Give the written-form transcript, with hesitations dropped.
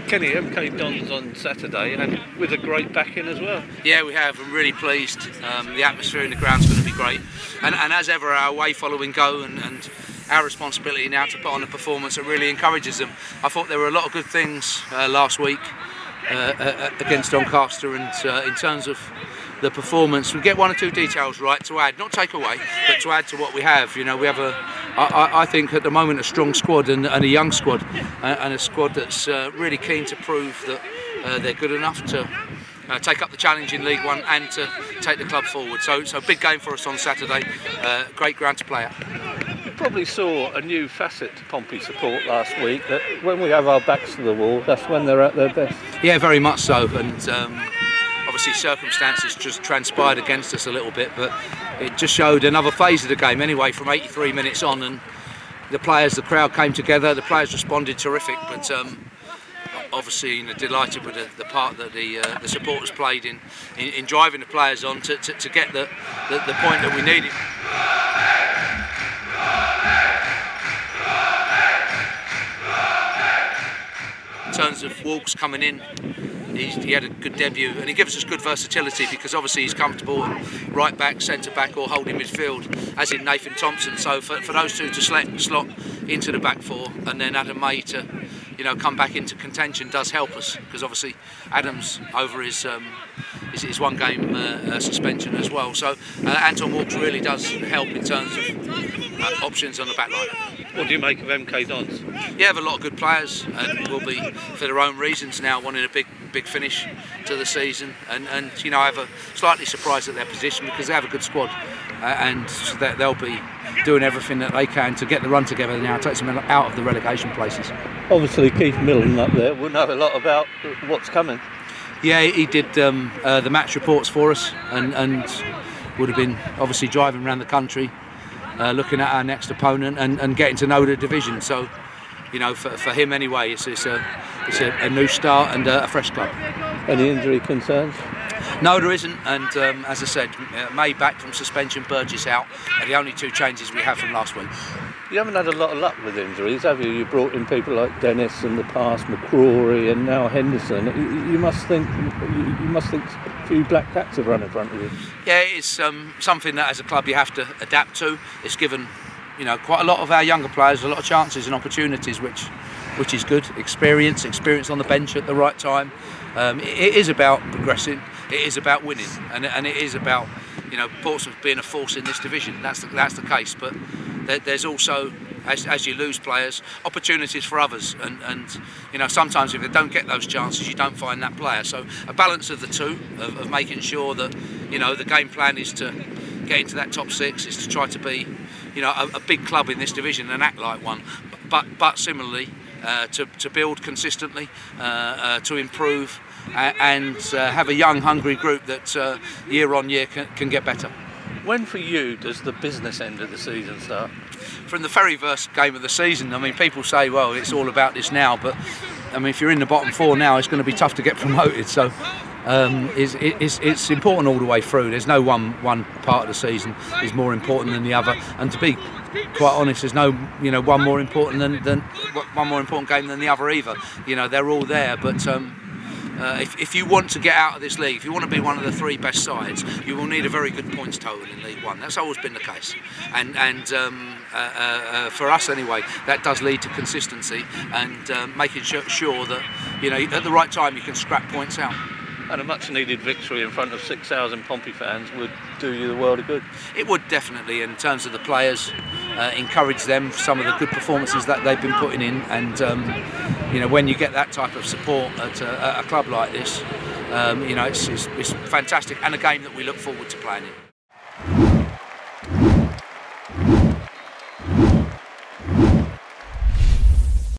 Kenny, MK Dons on Saturday, and with a great backing as well. Yeah, we have. I'm really pleased. The atmosphere in the ground's going to be great, and as ever, our away following go and our responsibility now to put on a performance that really encourages them. I thought there were a lot of good things last week against Doncaster, and in terms of the performance, we get one or two details right to add, not take away, but to add to what we have. You know, we have I think at the moment a strong squad and a young squad, and a squad that's really keen to prove that they're good enough to take up the challenge in League One and to take the club forward. So big game for us on Saturday. Great ground to play at. You probably saw a new facet to Pompey support last week, that when we have our backs to the wall, that's when they're at their best. Yeah, very much so, and obviously circumstances just transpired against us a little bit, but it just showed another phase of the game anyway from 83 minutes on, and the crowd came together, the players responded terrific, but obviously, you know, delighted with the part that the supporters played in driving the players on to get the point that we needed. In terms of Walks coming in, he had a good debut, and he gives us good versatility because obviously he's comfortable right back, centre back or holding midfield, as in Nathan Thompson. So for those two to slot into the back four, and then Adam May to, you know, come back into contention does help us, because obviously Adam's over his one game suspension as well. So Anton Walks really does help in terms of options on the back line. What do you make of MK Dons? Yeah, have a lot of good players, and will be for their own reasons now wanting a big finish to the season, and you know, I have a slightly surprised at their position because they have a good squad, and they'll be doing everything that they can to get the run together now, takes them out of the relegation places. Obviously Keith Millen up there will know a lot about what's coming. Yeah, he did the match reports for us, and would have been obviously driving around the country looking at our next opponent and getting to know the division. So, you know, for him anyway, it's a new start and a fresh club. Any injury concerns? No, there isn't, and as I said, May back from suspension, Burgess out, are the only two changes we have from last week. You haven't had a lot of luck with injuries, have you? You brought in people like Dennis in the past, McCrory, and now Henderson. You must think a few black cats have run in front of you. Yeah, it's something that as a club you have to adapt to. It's given, you know, quite a lot of our younger players a lot of chances and opportunities, which is good. Experience on the bench at the right time. It is about progressing. It is about winning, and it is about, you know, Portsmouth being a force in this division. That's the case. But there's also, as you lose players, opportunities for others, and you know, sometimes if they don't get those chances, you don't find that player. So a balance of the two, of making sure that, you know, the game plan is to get into that top six, is to try to be, you know, a big club in this division and act like one, but similarly to build consistently, to improve, and have a young, hungry group that year on year can get better. When for you does the business end of the season start? From the very first game of the season. I mean, people say, well, it's all about this now, but I mean, if you're in the bottom four now, it's going to be tough to get promoted. So it's important all the way through. There's no one part of the season is more important than the other, and to be quite honest, there's no, you know, one more important game than the other either. You know, they're all there, but if you want to get out of this league, if you want to be one of the three best sides, you will need a very good points total in League One. That's always been the case, and for us anyway, that does lead to consistency and making sure that, you know, at the right time you can scrap points out. And a much needed victory in front of 6,000 Pompey fans would do you the world of good. It would definitely, in terms of the players, encourage them for some of the good performances that they've been putting in, and you know, when you get that type of support at a club like this, you know, it's fantastic, and a game that we look forward to playing in.